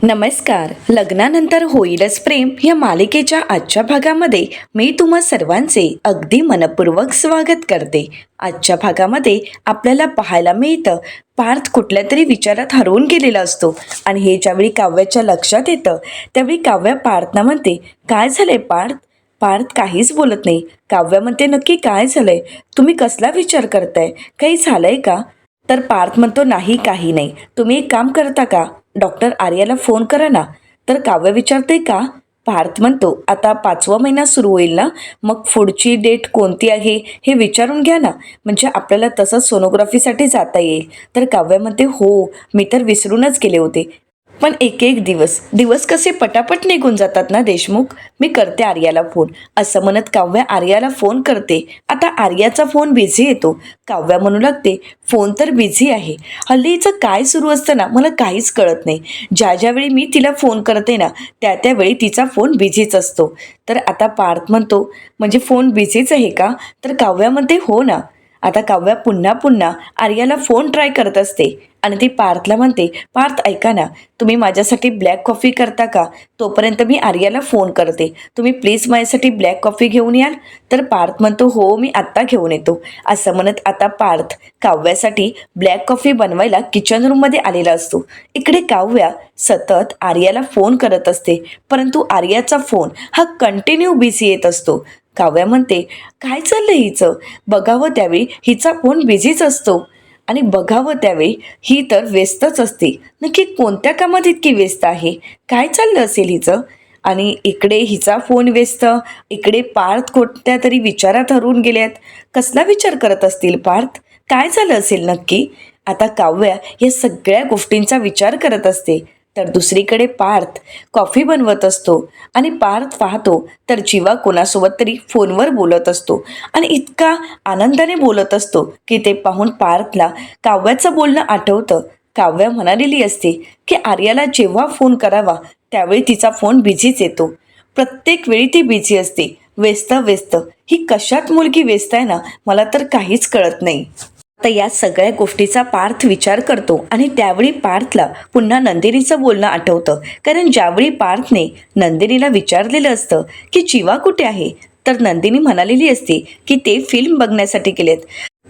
नमस्कार. लग्नानंतर होईलच प्रेम या मालिकेच्या आजच्या भागामध्ये मी तुम्हा सर्वांचे अगदी मनपूर्वक स्वागत करते. आजच्या भागामध्ये आपल्याला पाहायला मिळतं पार्थ कुठल्या तरी विचारात हरवून गेलेला असतो आणि हे ज्यावेळी काव्याच्या लक्षात येतं त्यावेळी काव्या पार्थना म्हणते, काय झालंय पार्थ? पार्थ काहीच बोलत नाही. काव्या म्हणते, नक्की काय झालंय? तुम्ही कसला विचार करताय? काही झालंय का? तर पार्थ म्हणतो, नाही काही नाही. तुम्ही एक काम करता का? डॉक्टर आर्याला फोन करा ना. तर काव्य विचारते, का? पार्थ म्हणतो, आता 5वा महिना सुरू होईल ना, मग पुढची डेट कोणती आहे हे विचारून घ्या ना, म्हणजे आपल्याला तसं सोनोग्राफीसाठी जाता येईल. तर काव्य म्हणते, हो मी तर विसरूनच गेले होते. पण एक एक दिवस दिवस कसे पटापट निघून जातात ना देशमुख. मी करते आर्याला फोन. असं म्हणत काव्या आर्याला फोन करते. आता आर्याचा फोन बिझी येतो. काव्या म्हणू लागते, फोन तर बिझी आहे. हल्लीचं काय सुरू असतं ना मला काहीच कळत नाही. ज्यावेळी मी तिला फोन करते ना त्यावेळी तिचा फोन बिझीच असतो. तर आता पार्थ म्हणतो, म्हणजे फोन बिझीच आहे का? तर काव्या म्हणते, हो ना. आता काव्या पुन्हा पुन्हा आर्याला फोन ट्राय करत असते आणि ती पार्थला म्हणते, पार्थ ऐका ना, तुम्ही माझ्यासाठी ब्लॅक कॉफी करता का? तोपर्यंत मी आर्याला फोन करते. तुम्ही प्लीज माझ्यासाठी ब्लॅक कॉफी घेऊन याल? तर पार्थ म्हणतो, हो मी आत्ता घेऊन येतो. असं म्हणत आता पार्थ काव्यासाठी ब्लॅक कॉफी बनवायला किचन रूममध्ये आलेला असतो. इकडे काव्या सतत आर्याला फोन करत असते, परंतु आर्याचा फोन हा कंटिन्यू बिझी येत असतो. काव्या म्हणते, काय चाललंय हिचं? बघावं त्यावेळी हिचा फोन बिझीच असतो आणि बघावं त्यावेळी ही तर व्यस्तच असते. नक्की कोणत्या कामात इतकी व्यस्त आहे? काय चाललं असेल हिचं? आणि इकडे हिचा फोन व्यस्त, इकडे पार्थ कोणत्या तरी विचारात हरवून गेल्यात. कसला विचार करत असतील पार्थ? काय झालं असेल नक्की? आता काव्या या सगळ्या गोष्टींचा विचार करत असते. तर दुसरीकडे पार्थ कॉफी बनवत असतो आणि पार्थ पाहतो तर जीवा कोणासोबत तरी फोनवर बोलत असतो आणि इतका आनंदाने बोलत असतो की ते पाहून पार्थला काव्याचं बोलणं आठवतं. काव्या म्हणालेली असते की आर्याला जेव्हा फोन करावा त्यावेळी तिचा फोन बिझीच येतो. प्रत्येक वेळी ती बिझी असते, व्यस्त व्यस्त. ही कशात मुलगी व्यस्त आहे ना, मला तर काहीच कळत नाही. तर या सगळ्या गोष्टीचा पार्थ विचार करतो आणि त्यावेळी पार्थला पुन्हा नंदिनीचं बोलणं आठवतं. कारण ज्यावेळी पार्थने नंदिनीला विचारलेलं असतं की जीवा कुठे आहे, तर नंदिनी म्हणालेली असते की ते फिल्म बघण्यासाठी गेलेत.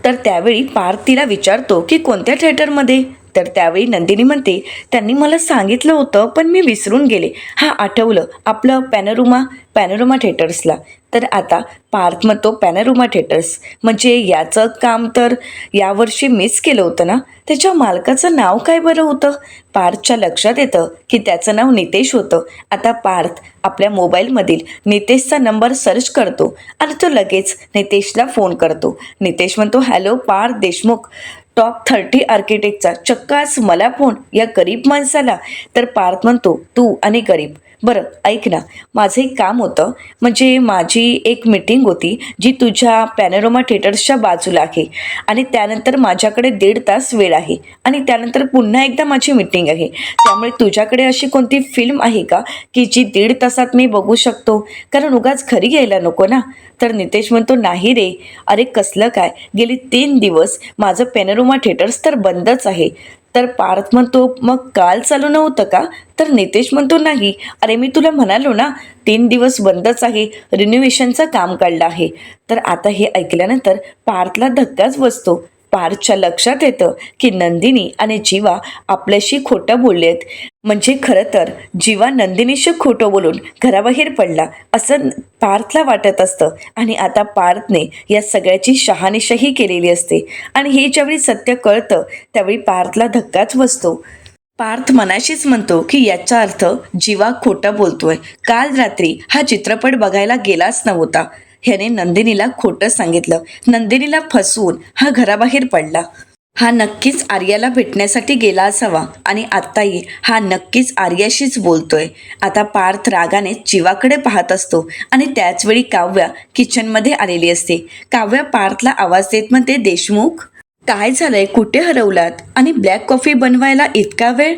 तर त्यावेळी पार्थ तिला विचारतो की कोणत्या थिएटरमध्ये? तर त्यावेळी नंदिनी म्हणते, त्यांनी मला सांगितलं होतं पण मी विसरून गेले. हां आठवलं, आपलं पॅनोरमा थिएटर्सला. तर आता पार्थ म्हणतो, पॅनोरमा थिएटर्स म्हणजे याचं काम तर यावर्षी मिस केलं होतं ना. त्याच्या मालकाचं नाव काय बरं होतं? पार्थच्या लक्षात येतं की त्याचं नाव नितेश होतं. आता पार्थ आपल्या मोबाईलमधील नितेशचा नंबर सर्च करतो आणि तो लगेच नितेशला फोन करतो. नितेश म्हणतो, हॅलो पार्थ देशमुख, टॉप 30 आर्किटेक्टचा चक्कास मला फोन, या गरीब माणसाला. तर पार्थ म्हणतो, तू आणि गरीब, बरं ऐक ना, माझं एक काम होतं, म्हणजे माझी एक मीटिंग होती जी तुझ्या पॅनोरमा थिएटर्सच्या बाजूला आहे आणि त्यानंतर माझ्याकडे 1.5 तास वेळ आहे आणि त्यानंतर पुन्हा एकदा माझी मीटिंग आहे. त्यामुळे तुझ्याकडे अशी कोणती फिल्म आहे का की जी 1.5 तासात मी बघू शकतो? कारण उगाच घरी यायला नको ना. तर नितेश म्हणतो, नाही रे, अरे कसलं काय, गेली 3 दिवस माझं पॅनोरमा थिएटर्स तर बंदच आहे. तर पार्थ म्हणतो, मग काल चालू नव्हतं का? तर नितेश म्हणतो, नाही, अरे मी तुला म्हणालो ना 3 दिवस बंदच आहे, रिनोव्हेशनचं काम काढलं आहे. तर आता हे ऐकल्यानंतर पार्थला धक्काच बसतो. पार्थच्या लक्षात येतं की नंदिनी आणि जीवा आपल्याशी खोटं बोललेत. म्हणजे खरं तर जीवा नंदिनीशी खोटं बोलून घराबाहेर पडला असं पार्थला वाटत असतं आणि आता पार्थने या सगळ्याची शहानिशाही केलेली असते आणि हे ज्यावेळी सत्य कळतं त्यावेळी पार्थला धक्काच बसतो. पार्थ मनाशीच म्हणतो की याचा अर्थ जीवा खोटं बोलतोय. काल रात्री हा चित्रपट बघायला गेलाच नव्हता. ह्याने नंदिनीला खोटं सांगितलं. नंदिनीला फसवून हा घराबाहेर पडला. हा नक्कीच आर्याला भेटण्यासाठी गेला असावा आणि आत्ताही हा नक्कीच आर्याशीच बोलतोय. आता पार्थ रागाने जीवाकडे पाहत असतो आणि त्याचवेळी काव्या किचनमध्ये आलेली असते. काव्या पार्थला आवाज देत म्हणते, देशमुख काय झालंय, कुठे हरवलात आणि ब्लॅक कॉफी बनवायला इतका वेळ?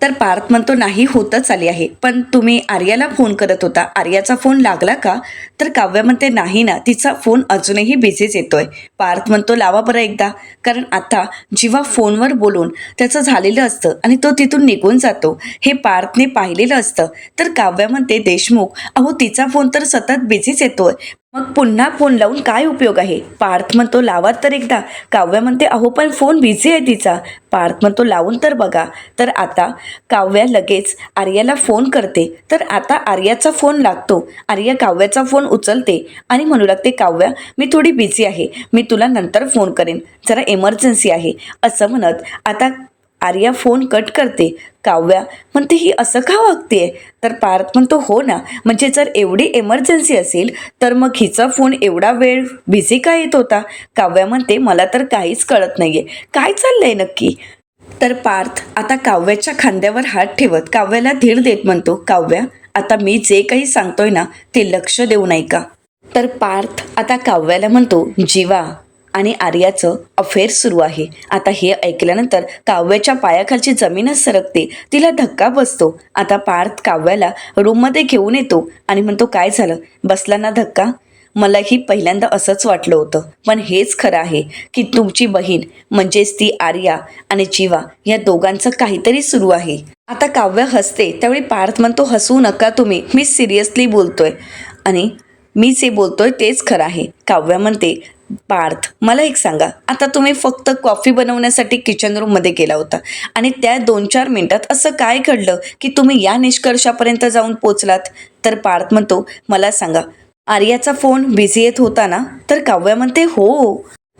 तर पार्थ म्हणतो नाही होतच आली आहे, पण तुम्ही आर्याला फोन करत होता, आर्याचा फोन लागला का? तर काव्या म्हणते नाही ना, तिचा फोन अजूनही बिझीच येतोय. पार्थ म्हणतो लावा बरं एकदा, कारण आता जेव्हा फोनवर बोलून त्याचं झालेलं असतं आणि तो तिथून निघून जातो हे पार्थने पाहिलेलं असतं. तर काव्या म्हणते देशमुख, अहो तिचा फोन तर सतत बिझीच येतोय, मग पुन्हा फोन लावून काय उपयोग आहे? पार्थ म्हणतो लावा तर एकदा. काव्या म्हणते अहो पण फोन बिझी आहे तिचा. पार्थ म्हणतो लावून तर बघा. तर आता काव्या लगेच आर्याला फोन करते. तर आता आर्याचा फोन लागतो. आर्या काव्याचा फोन उचलते आणि म्हणू लागते काव्या मी थोडी बिझी आहे, मी तुला नंतर फोन करेन, जरा इमर्जन्सी आहे, असं म्हणत आता आर्या फोन कट करते. काव्या म्हणते ही असं का वागतेय? तर पार्थ म्हणतो हो ना, म्हणजे जर एवढी इमर्जन्सी असेल तर मग हिचा फोन एवढा वेळ बिझी का येत होता? काव्या म्हणते मला तर काहीच कळत नाहीये, काय चाललंय नक्की? तर पार्थ आता काव्याच्या खांद्यावर हात ठेवत काव्याला धीर देत म्हणतो काव्या आता मी जे काही सांगतोय ना ते लक्ष देऊ नाही का? तर पार्थ आता काव्याला म्हणतो जीवा आणि आर्याचं अफेअर सुरू आहे. आता हे ऐकल्यानंतर काव्याच्या पायाखालची जमीनच सरकते, तिला धक्का बसतो. आता पार्थ काव्याला रूममध्ये घेऊन येतो आणि म्हणतो काय झालं, बसला ना धक्का? मलाही पहिल्यांदा असंच वाटलं होतं, पण हेच खरं आहे की तुमची बहीण म्हणजेच ती आर्या आणि जीवा या दोघांचं काहीतरी सुरू आहे. आता काव्य हसते, त्यावेळी पार्थ म्हणतो हसू नका तुम्ही, मी सिरियसली बोलतोय आणि मी जे बोलतोय तेच खरं आहे. काव्या म्हणते पार्थ मला एक सांगा, आता तुम्ही फक्त कॉफी बनवण्यासाठी किचन रूममध्ये गेला होता आणि त्या 2-4 मिनिटात असं काय घडलं की तुम्ही या निष्कर्षापर्यंत जाऊन पोचलात? तर पार्थ म्हणतो मला सांगा आर्याचा फोन बिझी येत होता ना? तर काव्या म्हणते हो.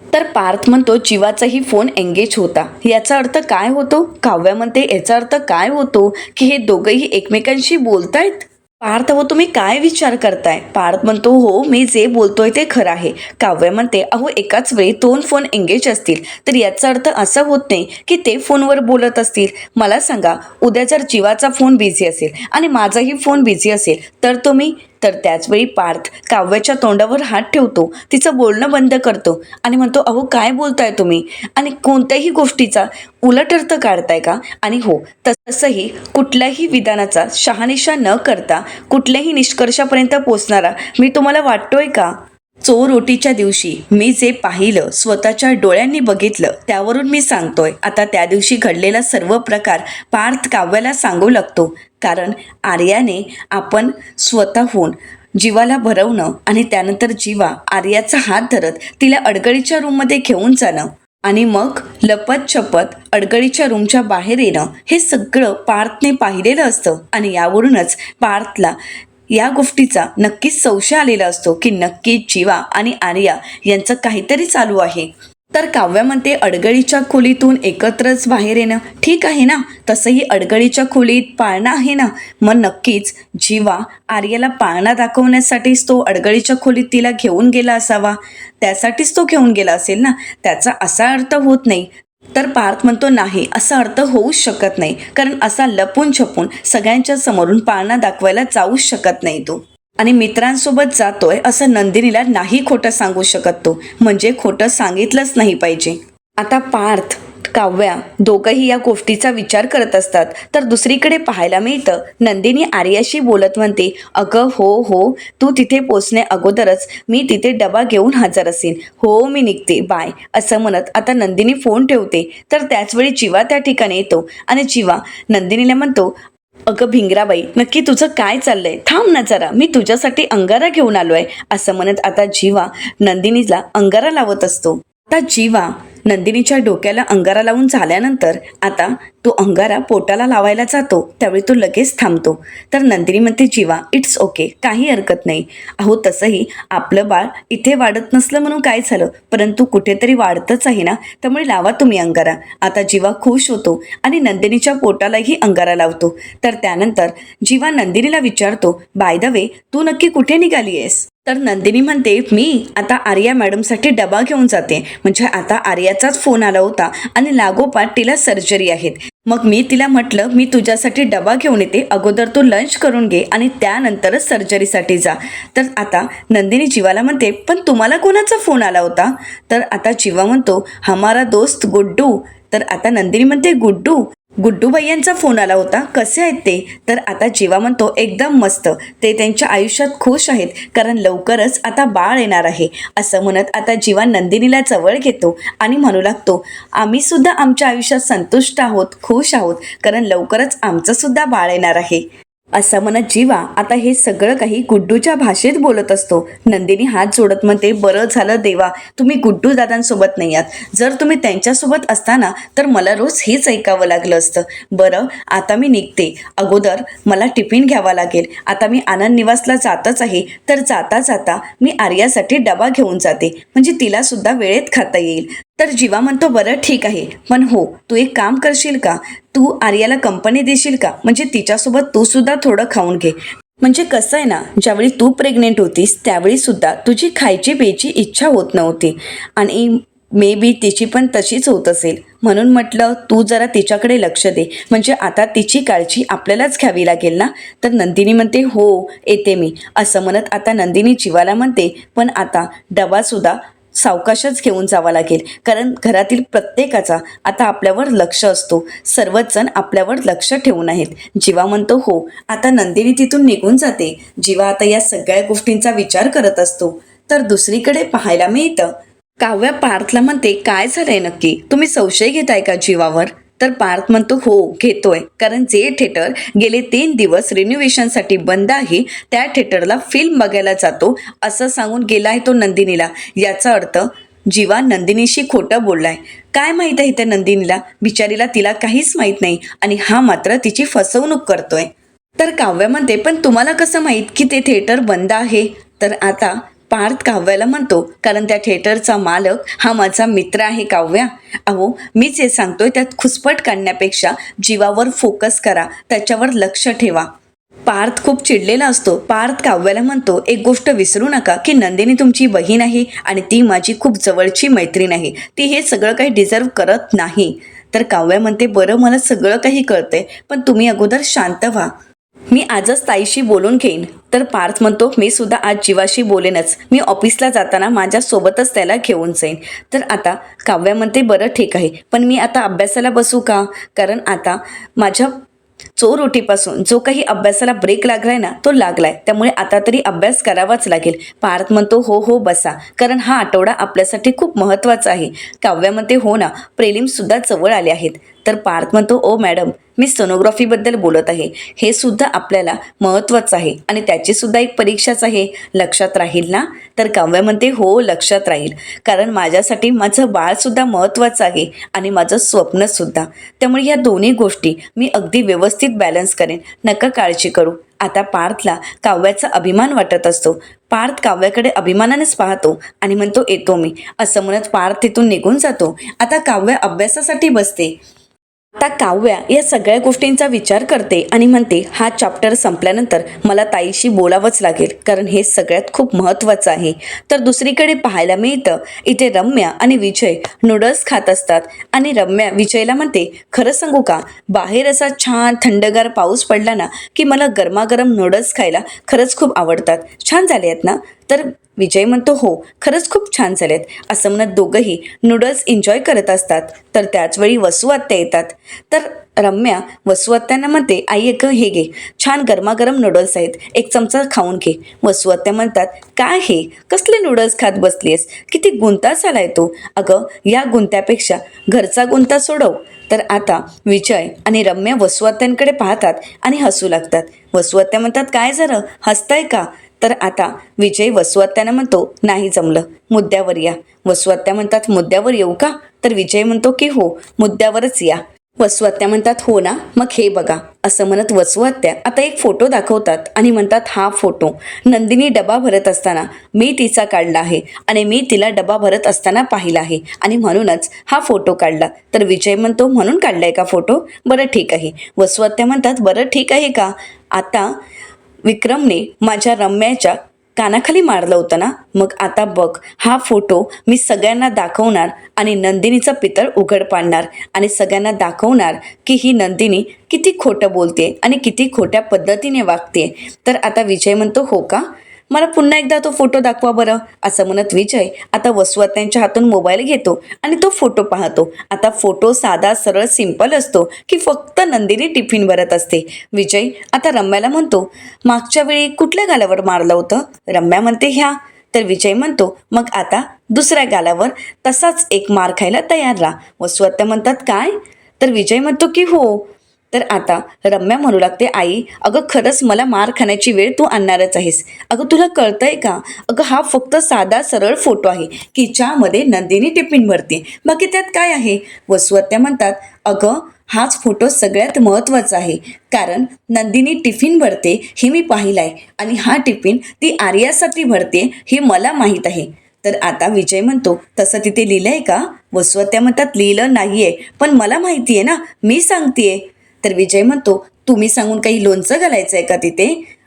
तर पार्थ म्हणतो जीवाचाही फोन एंगेज होता, याचा अर्थ काय होतो? काव्या म्हणते याचा अर्थ काय होतो की हे दोघंही एकमेकांशी बोलतायत. पार्थ हो तुम्ही काय विचार करताय? पार्थ म्हणतो हो मी जे बोलतोय ते खरं आहे. काव्य म्हणते अहो एकाच वेळी 2 फोन एंगेज असतील तर याचा अर्थ असा होत नाही की ते फोनवर बोलत असतील. मला सांगा उद्या जर जीवाचा फोन बिझी असेल आणि माझाही फोन बिझी असेल तर तुम्ही? तर त्याचवेळी पार्थ काव्याच्या तोंडावर हात ठेवतो, तिचं बोलणं बंद करतो आणि म्हणतो अहो काय बोलताय तुम्ही आणि कोणत्याही गोष्टीचा उलट अर्थ काढताय का? आणि हो तसंही कुठल्याही विधानाचा शहानिशा न करता कुठल्याही निष्कर्षापर्यंत पोचणारा मी तुम्हाला वाटतोय का? चोर ओटीच्या दिवशी मी जे पाहिलं, स्वतःच्या डोळ्यांनी बघितलं, त्यावरून मी सांगतोय. आता त्या दिवशी घडलेला सर्व प्रकार पार्थ काव्याला सांगू लागतो, कारण आर्याने आपण स्वतःहून जीवाला भरवणं आणि त्यानंतर जीवा आर्याचा हात धरत तिला अडगळीच्या रूममध्ये घेऊन जाणं आणि मग लपत छपत अडगळीच्या रूमच्या बाहेर येणं हे सगळं पार्थने पाहिलेलं असतं. आणि यावरूनच पार्थला या गोष्टीचा नक्कीच संशय आलेला असतो की नक्की जीवा आणि आर्या यांचं काहीतरी चालू आहे. तर काव्या म्हणते अडगळीच्या खोलीतून एकत्रच बाहेर येणं ठीक आहे ना, तसंही अडगळीच्या खोलीत पाळणा आहे ना, मग नक्कीच जीवा आर्याला पाळणा दाखवण्यासाठीच तो अडगळीच्या खोलीत तिला घेऊन गेला असावा, त्यासाठीच तो घेऊन गेला असेल ना, त्याचा असा अर्थ होत नाही. तर पार्थ म्हणतो नाही असा अर्थ होऊच शकत नाही, कारण असा लपून छपून सगळ्यांच्या समोरून पाळणा दाखवायला जाऊच शकत नाही तो, आणि मित्रांसोबत जातोय असं नंदिनीला नाही खोटं सांगू शकत तो, म्हणजे खोटं सांगितलंच नाही पाहिजे. आता पार्थ काव्या दोघंही या गोष्टीचा विचार करत असतात. तर दुसरीकडे पाहायला मिळतं नंदिनी आर्याशी बोलत म्हणते अगं हो तू तिथे पोचण्या अगोदरच मी तिथे डबा घेऊन हजर असेल, हो मी निघते बाय, असं म्हणत आता नंदिनी फोन ठेवते. तर त्याचवेळी जीवा त्या ठिकाणी येतो आणि जीवा नंदिनीला म्हणतो अगं भिंगराबाई नक्की तुझं काय चाललंय, थांब ना जरा, मी तुझ्यासाठी अंगारा घेऊन आलोय, असं म्हणत आता जीवा नंदिनीला अंगारा लावत असतो. आता जीवा नंदिनीच्या डोक्याला अंगारा लावून झाल्यानंतर आता तो अंगारा पोटाला लावायला जातो, त्यावेळी तो लगेच थांबतो. तर नंदिनी म्हणते जीवा इट्स ओके, काही हरकत नाही, अहो तसंही आपलं बाळ इथे वाढत नसलं म्हणून काय झालं, परंतु कुठेतरी वाढतच आहे ना, त्यामुळे लावा तुम्ही अंगारा. आता जीवा खुश होतो आणि नंदिनीच्या पोटालाही अंगारा लावतो. तर त्यानंतर जीवा नंदिनीला विचारतो बाय द वे तू नक्की कुठे निघाली आहेस? तर नंदिनी म्हणते मी आता आर्या मॅडमसाठी डबा घेऊन जाते, म्हणजे आता आर्याचाच फोन आला होता आणि लागोपाठ तिला सर्जरी आहेत, मग मी तिला म्हटलं मी तुझ्यासाठी डबा घेऊन येते, अगोदर तू लंच करून घे आणि त्यानंतरच सर्जरीसाठी जा. तर आता नंदिनी जीवाला म्हणते पण तुम्हाला कोणाचा फोन आला होता? तर आता जीवा म्हणतो हमारा दोस्त गुड्डू. तर आता नंदिनी म्हणते गुड्डू, गुड्डू भैयांचा फोन आला होता, कसे आहेत ते? तर आता जीवा म्हणतो एकदम मस्त, ते त्यांच्या आयुष्यात खुश आहेत कारण लवकरच आता बाळ येणार आहे. असं म्हणत आता जीवा नंदिनीला जवळ घेतो आणि म्हणू लागतो, आम्ही सुद्धा आमच्या आयुष्यात संतुष्ट आहोत, खुश आहोत, कारण लवकरच आमचं सुद्धा बाळ येणार आहे. असं म्हणत जीवा आता हे सगळं काही गुड्डूच्या भाषेत बोलत असतो. नंदिनी हात जोडत म्हणते, बरं झालं देवा, तुम्ही गुड्डू दादांसोबत नाही आहात. जर तुम्ही त्यांच्यासोबत असताना तर मला रोज हेच ऐकावं लागलं असतं. बरं, आता मी निघते. अगोदर मला टिफिन घ्यावा लागेल. आता मी आनंद निवासला जातच आहे, तर जाता जाता मी आर्यासाठी डबा घेऊन जाते, म्हणजे तिला सुद्धा वेळेत खाता येईल. तर जीवा म्हणतो, बरं ठीक आहे, पण हो, तू एक काम करशील का? तू आर्याला कंपनी देशील का? म्हणजे तिच्यासोबत तू सुद्धा थोडं खाऊन घे. म्हणजे कसं आहे ना, ज्यावेळी तू प्रेग्नेंट होतीस त्यावेळी सुद्धा तुझी खायची प्यायची इच्छा होत नव्हती आणि मे बी तिची पण तशीच होत असेल. म्हणून म्हटलं तू जरा तिच्याकडे लक्ष दे, म्हणजे आता तिची काळजी आपल्यालाच घ्यावी लागेल ना. तर नंदिनी म्हणते, हो येते मी. असं म्हणत आता नंदिनी जीवाला म्हणते, पण आता डबासुद्धा सावकाशच घेऊन जावा लागेल, कारण घरातील प्रत्येकाचा आता आपल्यावर लक्ष असतो. सर्वच जण आपल्यावर लक्ष ठेवून आहेत. जीवा म्हणतो हो. आता नंदिनी तिथून निघून जाते. जीवा आता या सगळ्या गोष्टींचा विचार करत असतो. तर दुसरीकडे पाहायला मिळतं, काव्या पार्थला म्हणते, काय झालंय नक्की? तुम्ही संशय घेताय का जीवावर? तर पार्थ म्हणतो, हो घेतोय, कारण जे थिएटर गेले 3 दिवस रिनोव्हेशनसाठी बंद आहे त्या थिएटरला फिल्म बघायला जातो असं सांगून गेला आहे तो नंदिनीला. याचा अर्थ जीवा नंदिनीशी खोटं बोललाय. काय माहीत आहे त्या नंदिनीला? बिचारीला तिला काहीच माहीत नाही आणि हा मात्र तिची फसवणूक करतोय. तर काव्या म्हणते, पण तुम्हाला कसं माहीत की ते थिएटर बंद आहे? तर आता पार्थ काव्याला म्हणतो, कारण त्या थिएटरचा मालक हा माझा मित्र आहे काव्या. अहो मीच हे सांगतोय, त्यात खुसपट काढण्यापेक्षा जीवावर फोकस करा, त्याच्यावर लक्ष ठेवा. पार्थ खूप चिडलेला असतो. पार्थ काव्याला म्हणतो, एक गोष्ट विसरू नका की नंदिनी तुमची बहीण आहे आणि ती माझी खूप जवळची मैत्रीण आहे. ती हे सगळं काही डिझर्व करत नाही. तर काव्या म्हणते, बरं मला सगळं काही कळतंय, पण तुम्ही अगोदर शांत व्हा. मी आजच ताईशी बोलून घेईन. तर पार्थ म्हणतो, मी सुद्धा आज जीवाशी बोलेनच. मी ऑफिसला जाताना माझ्यासोबतच त्याला घेऊन जाईन. तर आता काव्या म्हणते, बरं ठीक आहे, पण मी आता अभ्यासाला बसू का? कारण आता माझ्या चोरोटीपासून जो काही अभ्यासाला ब्रेक लागलाय ना, तो लागलाय, त्यामुळे आता तरी अभ्यास करावाच लागेल. पार्थ म्हणतो, हो हो बसा, कारण हा आठवडा आपल्यासाठी खूप महत्त्वाचा आहे. काव्या म्हणते, हो ना, प्रेलिम्ससुद्धा जवळ आले आहेत. तर पार्थ म्हणतो, ओ मॅडम, मी सोनोग्राफीबद्दल बोलत आहे. हे सुद्धा आपल्याला महत्त्वाचं आहे आणि त्याची सुद्धा एक परीक्षाच आहे, लक्षात राहील ना? तर काव्या म्हणते, हो लक्षात राहील, कारण माझ्यासाठी माझं बाळसुद्धा महत्त्वाचं आहे आणि माझं स्वप्नसुद्धा. त्यामुळे या दोन्ही गोष्टी मी अगदी व्यवस्थित बॅलन्स करेन, नका काळजी करू. आता पार्थला काव्याचा अभिमान वाटत असतो. पार्थ काव्याकडे अभिमानानेच पाहतो आणि म्हणतो, येतो मी. असं म्हणत पार्थ तिथून निघून जातो. आता काव्या अभ्यासासाठी बसते. आता काव्या या सगळ्या गोष्टींचा विचार करते आणि म्हणते, हा चॅप्टर संपल्यानंतर मला ताईशी बोलावंच लागेल, कारण हे सगळ्यात खूप महत्त्वाचं आहे. तर दुसरीकडे पाहायला मिळतं, इथे रम्या आणि विजय नूडल्स खात असतात आणि रम्या विजयला म्हणते, खरं सांगू का, बाहेर असा छान थंडगार पाऊस पडला ना की मला गरमागरम नूडल्स खायला खरंच खूप आवडतात. छान झाले आहेत ना? तर विजय म्हणतो, हो खरंच खूप छान झालेत. असं म्हणत दोघंही नूडल्स एन्जॉय करत असतात. तर त्याचवेळी वसू आत्या येतात. तर रम्या वसू आत्यांना म्हणते, आई एक हे घे, छान गरमागरम नूडल्स आहेत, एक चमचा खाऊन घे. वसू आत्या म्हणतात, काय हे कसले नूडल्स खात बसलीस? किती गुंता झालाय तो. अगं या गुंत्यापेक्षा घरचा गुंता सोडव. तर आता विजय आणि रम्या वसू आत्यांकडे पाहतात आणि हसू लागतात. वसू आत्या म्हणतात, काय झालं, हसताय का? तर आता विजय वसू आत्यांना म्हणतो, नाही जमलं, मुद्द्यावर या. वसू आत्या म्हणतात, मुद्द्यावर येऊ का? तर विजय म्हणतो की हो, मुद्द्यावरच या. वसू आत्या म्हणतात, हो ना, मग हे बघा. असं म्हणत वसू आत्या आता एक फोटो दाखवतात आणि म्हणतात, हा फोटो नंदिनी डबा भरत असताना मी तिचा काढला आहे आणि मी तिला डबा भरत असताना पाहिला आहे आणि म्हणूनच हा फोटो काढला. तर विजय म्हणतो, म्हणून काढलाय का फोटो? बरं ठीक आहे. वसू आत्या म्हणतात, बरं ठीक आहे का? आता विक्रमने माझ्या रम्याच्या कानाखाली मारलं होतं ना, मग आता बघ, हा फोटो मी सगळ्यांना दाखवणार आणि नंदिनीचं पितळ उघड पाडणार आणि सगळ्यांना दाखवणार की ही नंदिनी किती खोटं बोलते आणि किती खोट्या पद्धतीने वागते. तर आता विजय म्हणतो, हो का? मला पुन्हा एकदा तो फोटो दाखवा बरं, असं म्हणत विजय आता वसुआत्यांच्या हातून मोबाईल घेतो आणि तो फोटो पाहतो. आता फोटो साधा सरळ सिंपल असतो की फक्त नंदिनी टिफिन भरत असते. विजय आता रम्याला म्हणतो, मागच्या वेळी कुठल्या गालावर मारलं होतं? रम्या म्हणते ह्या. तर विजय म्हणतो, मग आता दुसऱ्या गालावर तसाच एक मार खायला तयार राहा. वसुआत्या म्हणतात काय? तर विजय म्हणतो की हो. तर आता रम्या म्हणू लागते, आई अगं खरंच मला मार खाण्याची वेळ तू आणणारच आहेस. अगं तुला कळतंय का? अगं हा फक्त साधा सरळ फोटो आहे की ज्यामध्ये नंदिनी टिफिन भरते, बाकी त्यात काय आहे? वसुआत्या म्हणतात, अगं हाच फोटो सगळ्यात महत्त्वाचा आहे, कारण नंदिनी टिफिन भरते हे मी पाहिलं आहे आणि हा टिफिन ती आर्यासाठी भरते हे मला माहीत आहे. तर आता विजय म्हणतो, तसं तिथे लिहिलंय का? वसुआत्या म्हणतात, लिहिलं नाहीये, पण मला माहिती आहे ना, मी सांगतेय. तर विजय म्हणतो, तुम्ही सांगून काही लोणचं घालायचं आहे का तिथे?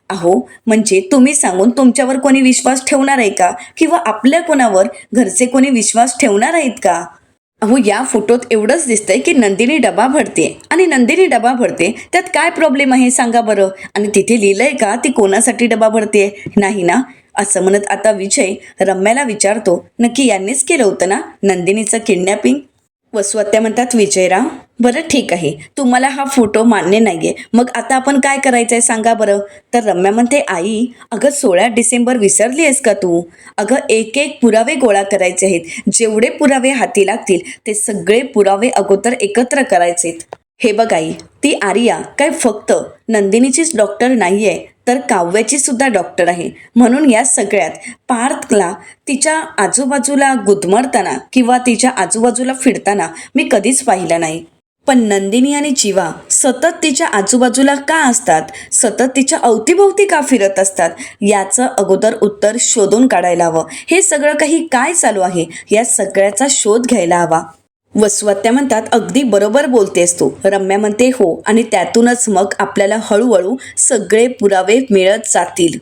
अहो म्हणजे तुम्ही सांगून तुमच्यावर कोणी विश्वास ठेवणार आहे का? किंवा आपल्या कोणावर घरचे कोणी विश्वास ठेवणार आहेत का? अहो या फोटोत एवढंच दिसतंय की नंदिनी डबा भरते आणि नंदिनी डबा भरते त्यात काय प्रॉब्लेम आहे सांगा बरं? आणि तिथे लिहिलंय का ती कोणासाठी डबा भरते? नाही ना. असं म्हणत आता विजय रम्याला विचारतो, नक्की यांनीच केलं होतं ना नंदिनीचं किडनॅपिंग? वसुआत्या म्हणतात, विजयराव बरं ठीक आहे, तुम्हाला हा फोटो मान्य नाहीये, मग आता आपण काय करायचंय सांगा बरं? तर रम्या म्हणते, आई अगं 16 डिसेंबर विसरली आहेस का तू? अगं एक एक पुरावे गोळा करायचे आहेत. जेवढे पुरावे हाती लागतील ते सगळे पुरावे अगोदर एकत्र करायचेत. हे बघ आई, ती आर्या काय फक्त नंदिनीचीच डॉक्टर नाहीये, तर काव्याची सुद्धा डॉक्टर आहे. म्हणून या सगळ्यात पार्थला तिच्या आजूबाजूला गुदमरताना किंवा तिच्या आजूबाजूला फिरताना मी कधीच पाहिलं नाही. पण नंदिनी आणि जीवा सतत तिच्या आजूबाजूला का असतात, सतत तिच्या अवतीभोवती का फिरत असतात, याचं अगोदर उत्तर शोधून काढायला हवं. हे सगळं काही काय चालू आहे या सगळ्याचा शोध घ्यायला हवा. वसुआत्या म्हणतात, अगदी बरोबर बोलतेस तू. रम्या म्हणते हो, आणि त्यातूनच मग आपल्याला हळूहळू सगळे पुरावे मिळत जातील.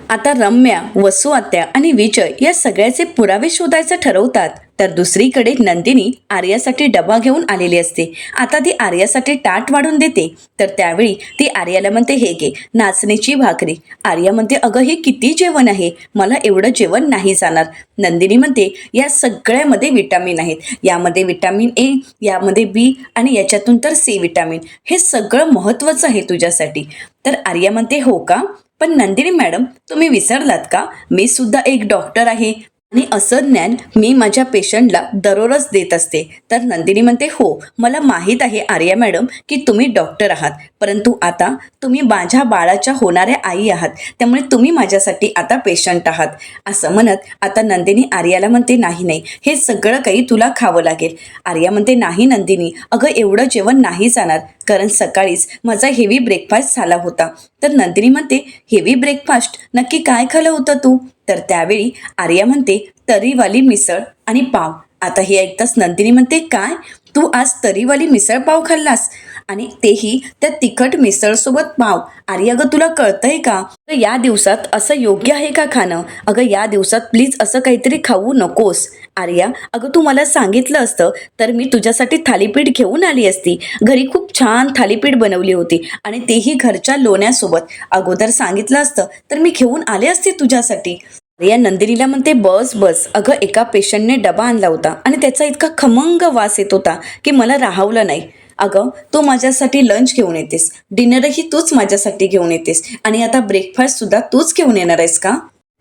आता रम्या, वसुआत्या आणि विजय या सगळ्याचे पुरावे शोधायचं ठरवतात. तर दुसरीकडे नंदिनी आर्यासाठी डबा घेऊन आलेली असते. आता ती आर्यासाठी ताट वाढून देते. तर त्यावेळी ती आर्याला म्हणते, हे घे नाचणीची भाकरी. आर्या म्हणते, अगं हे किती जेवण आहे, मला एवढं जेवण नाही जाणार. नंदिनी म्हणते, या सगळ्यामध्ये विटामिन आहेत. यामध्ये विटामिन ए, यामध्ये बी आणि याच्यातून तर सी विटामिन. हे सगळं महत्त्वाचं आहे तुझ्यासाठी. तर आर्या म्हणते, हो का? पण नंदिनी मॅडम तुम्ही विसरलात का, मी सुद्धा एक डॉक्टर आहे आणि असं ज्ञान मी माझ्या पेशंटला दररोज देत असते. तर नंदिनी म्हणते, हो मला माहीत आहे आर्या मॅडम की तुम्ही डॉक्टर आहात, परंतु आता तुम्ही माझ्या बाळाच्या होणाऱ्या आई आहात, त्यामुळे तुम्ही माझ्यासाठी आता पेशंट आहात. असं म्हणत आता नंदिनी आर्याला म्हणते, नाही नाही हे सगळं काही तुला खावं लागेल. आर्या म्हणते, नाही नंदिनी, अगं एवढं जेवण नाही जाणार, कारण सकाळीच माझा हेवी ब्रेकफास्ट झाला होता. तर नंदिनी म्हणते, हेवी ब्रेकफास्ट नक्की काय खाल्लं होतं तू? तर त्यावेळी आर्या म्हणते, तरीवाली मिसळ आणि पाव. आता हे ऐकताच नंदिनी म्हणते, काय तू आज तरीवाली मिसळ पाव खाल्लास? आणि तेही त्या तिखट मिसळसोबत पाव. आर्या अगं तुला कळतंय का, या दिवसात असं योग्य आहे का खाणं? अगं या दिवसात प्लीज असं काहीतरी खाऊ नकोस. आर्या अगं तू मला सांगितलं असतं तर मी तुझ्यासाठी थालीपीठ घेऊन आली असती. घरी खूप छान थालीपीठ बनवली होती आणि तेही घरच्या लोण्यासोबत. अगोदर सांगितलं असतं तर मी घेऊन आले असते तुझ्यासाठी. या नंदिनीला म्हणते, बस बस, अगं एका पेशंटने डबा आणला होता आणि त्याचा इतका खमंग वास येत होता की मला राहावलं नाही. अगं तू माझ्यासाठी लंच घेऊन येतेस, डिनरही तूच माझ्यासाठी घेऊन येतेस आणि आता ब्रेकफास्ट सुद्धा तूच घेऊन येणार आहेस का?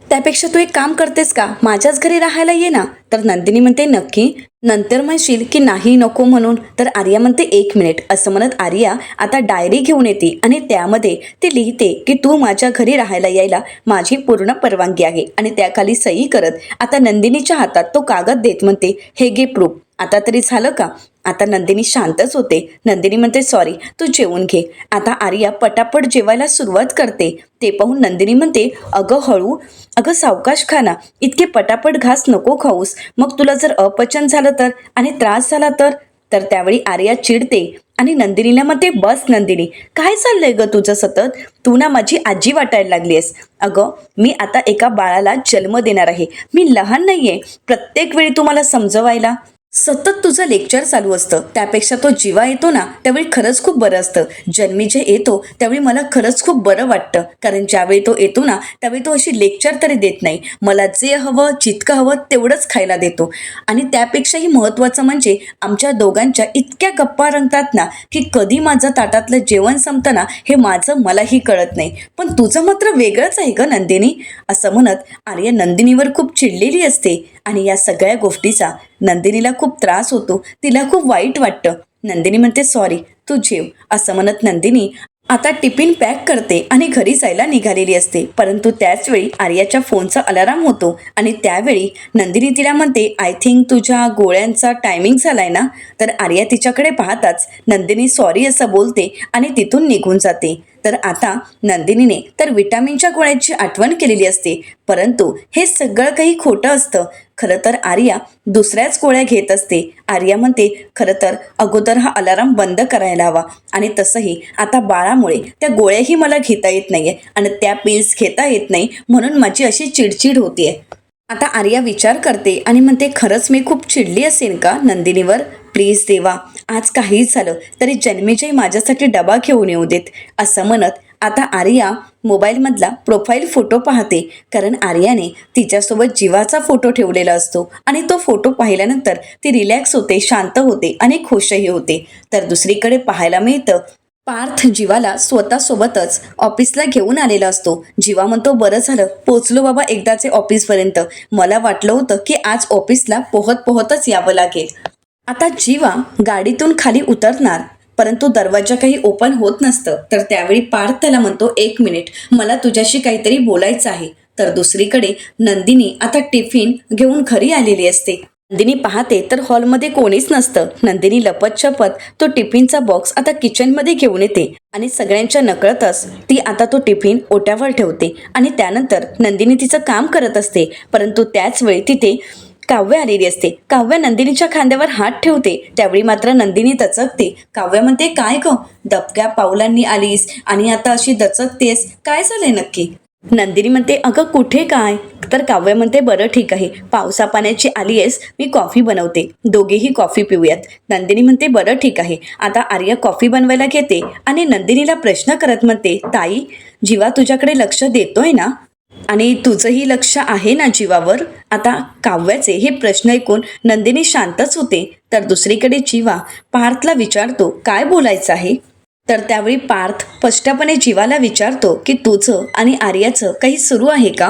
त्यापेक्षा तू एक काम करतेस का, माझ्याच घरी राहायला ये ना. तर नंदिनी म्हणते, नक्की? नंतर म्हणशील की नाही नको म्हणून. तर आर्या म्हणते, एक मिनिट. असं म्हणत आर्या आता डायरी घेऊन येते आणि त्यामध्ये ती लिहिते की तू माझ्या घरी राहायला यायला माझी पूर्ण परवानगी आहे. आणि त्याखाली सही करत आता नंदिनीच्या हातात तो कागद देत म्हणते, हे घे प्रूफ. आता तरी झालं का? आता नंदिनी शांतच होते. नंदिनी म्हणते, सॉरी तू जेवून घे. आता आर्या पटापट जेवायला सुरुवात करते. ते पाहून नंदिनी म्हणते, अगं हळू, अगं सावकाश खा ना, इतके पटापट घास नको खाऊस, मग तुला जर अपचन झालं तर आणि त्रास झाला तर. तर त्यावेळी आर्या चिडते आणि नंदिनीला म्हणते, बस नंदिनी, काय चाललंय ग तुझं सतत? तू ना माझी आजी वाटायला लागली आहेस. अगं मी आता एका बाळाला जन्म देणार आहे, मी लहान नाहीये प्रत्येक वेळी तुम्हाला समजवायला. सतत तुझं लेक्चर चालू असतं, त्यापेक्षा तो जीवा येतो ना त्यावेळी खरंच खूप बरं असतं. जन्मी जे येतो त्यावेळी मला खरंच खूप बरं वाटतं, कारण ज्यावेळी तो येतो ना त्यावेळी तो अशी लेक्चर तरी देत नाही. मला जे हवं जितकं हवं तेवढंच खायला देतो. आणि त्यापेक्षाही महत्त्वाचं म्हणजे आमच्या दोघांच्या इतक्या गप्पा रंगतात ना की कधी माझं ताटातलं जेवण संपतं ना हे माझं मलाही कळत नाही. पण तुझं मात्र वेगळंच आहे ग नंदिनी, असं म्हणत आर्या नंदिनीवर खूप चिडलेली असते. आणि या सगळ्या गोष्टीचा नंदिनीला खूप त्रास होतो, तिला खूप वाईट वाटतं. नंदिनी म्हणते सॉरी, तू जेव, असं म्हणत नंदिनी आता टिफिन पॅक करते आणि घरी जायला निघालेली असते. परंतु त्याच वेळी आर्याच्या फोनचा अलाराम होतो आणि त्यावेळी नंदिनी तिला म्हणते आय थिंक तुझ्या गोळ्यांचा टायमिंग झालाय ना. तर आर्या तिच्याकडे पाहताच नंदिनी सॉरी असं बोलते आणि तिथून निघून जाते. तर आता नंदिनीने तर विटामिनच्या गोळ्यांची आठवण केलेली असते, परंतु हे सगळं काही खोटं असतं. खरं तर आर्या दुसऱ्याच गोळ्या घेत असते. आर्या म्हणते खरं तर अगोदर हा अलाराम बंद करायला हवा, आणि तसंही आता बाळामुळे त्या गोळ्याही मला घेता येत नाहीये आणि त्या पिल्स घेता येत नाही, म्हणून माझी अशी चिडचिड होतीये. आता आर्या विचार करते आणि म्हणते खरंच मी खूप चिडली असेल का नंदिनीवर. प्लीज देवा, आज काहीही झालं तरी जन्मेजय माझ्यासाठी डबा घेऊन येऊ देत, असं म्हणत आता आर्या मोबाईलमधला प्रोफाईल फोटो पाहते. कारण आर्याने तिच्यासोबत जीवाचा फोटो ठेवलेला असतो आणि तो फोटो पाहिल्यानंतर ती रिलॅक्स होते, शांत होते आणि खुशही होते. तर दुसरीकडे पाहायला मिळतं पार्थ जीवाला स्वतःसोबतच ऑफिसला घेऊन आलेला असतो. जीवा म्हणतो बरं झालं पोचलो बाबा एकदाचे ऑफिसपर्यंत, मला वाटलं होतं की आज ऑफिसला पोहत पोहतच यावं लागेल. आता जीवा गाडीतून खाली उतरणार, परंतु दरवाजा काही ओपन होत नसतं. तर त्यावेळी पार्थ त्याला म्हणतो एक मिनिट, मला तुझ्याशी काहीतरी बोलायचं आहे. तर दुसरीकडे नंदिनी आता टिफिन घेऊन घरी आलेली असते. नंदिनी पाहते तर हॉलमध्ये कोणीच नसतं. नंदिनी लपत छपत तो टिफिनचा बॉक्स आता किचनमध्ये घेऊन येते आणि सगळ्यांच्या नकळतच ती आता तो टिफिन ओट्यावर ठेवते आणि त्यानंतर नंदिनी तिचं काम करत असते. परंतु त्याच वेळी तिथे काव्य आलेली असते. काव्य नंदिनीच्या खांद्यावर हात ठेवते. त्यावेळी मात्र नंदिनी दचकते. काव्य म्हणते काय ग, दबक्या पावलांनी आलीस आणि आता अशी दचकतेस, काय झालंय नक्की. नंदिनी म्हणते अगं कुठे काय. तर काव्य म्हणते बरं ठीक आहे, पावसा पाण्याची आली आहेस, मी कॉफी बनवते, दोघेही कॉफी पिऊयात. नंदिनी म्हणते बरं ठीक आहे. आता आर्या कॉफी बनवायला घेते आणि नंदिनीला प्रश्न करत म्हणते ताई, जीवा तुझ्याकडे लक्ष देतोय ना, आणि तुझंही लक्ष आहे ना जीवावर. आता काव्याचे हे प्रश्न ऐकून नंदिनी शांतच होते. तर दुसरीकडे जीवा पार्थला विचारतो काय बोलायचं आहे. तर त्यावेळी पार्थ स्पष्टपणे जीवाला विचारतो की तुझं आणि आर्याचं काही सुरू आहे का.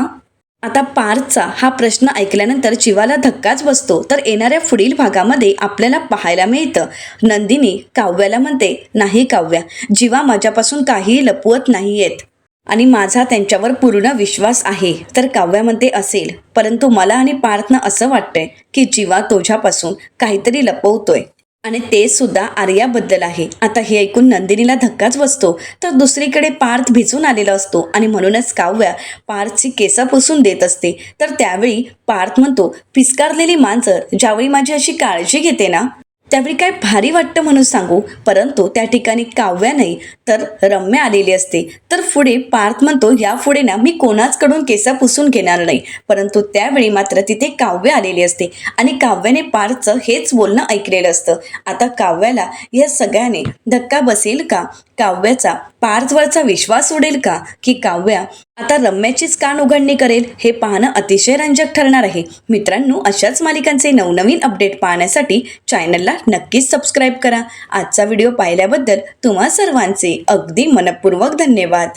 आता पार्थचा हा प्रश्न ऐकल्यानंतर जीवाला धक्काच बसतो. तर येणाऱ्या पुढील भागामध्ये आपल्याला पाहायला मिळतं नंदिनी काव्याला म्हणते नाही काव्या, जीवा माझ्यापासून काहीही लपवत नाहीयेत आणि माझा त्यांच्यावर पूर्ण विश्वास आहे. तर काव्या म्हणते असेल, परंतु मला आणि पार्थना असं वाटतंय की जीवा तुझ्यापासून काहीतरी लपवतोय आणि ते सुद्धा आर्याबद्दल आहे. आता हे ऐकून नंदिनीला धक्काच बसतो. तर दुसरीकडे पार्थ भिजून आलेला असतो आणि म्हणूनच काव्या पार्थची केस पुसून देत असते. तर त्यावेळी पार्थ म्हणतो पिस्कारलेली मांजर ज्यावेळी माझी अशी काळजी घेते ना त्यावेळी काय भारी वाटतं म्हणून सांगू. परंतु त्या ठिकाणी काव्या नाही तर रम्या आलेली असते. तर पुढे पार्थ म्हणतो यापुढे ना मी कोणाचकडून केसा पुसून घेणार नाही. परंतु त्यावेळी मात्र तिथे काव्य आलेली असते आणि काव्याने पार्थचं हेच बोलणं ऐकलेलं असतं. आता काव्याला या सगळ्याने धक्का बसेल का, काव्याचा पार्थवरचा विश्वास उडेल का, की काव्या आता रम्याचीच कान उघडणी करेल, हे पाहणं अतिशय रंजक ठरणार आहे. मित्रांनो, अशाच मालिकांचे नवनवीन अपडेट पाहण्यासाठी चॅनलला नक्कीच सबस्क्राईब करा. आजचा व्हिडिओ पाहिल्याबद्दल तुम्हा सर्वांचे अगदी मनपूर्वक धन्यवाद.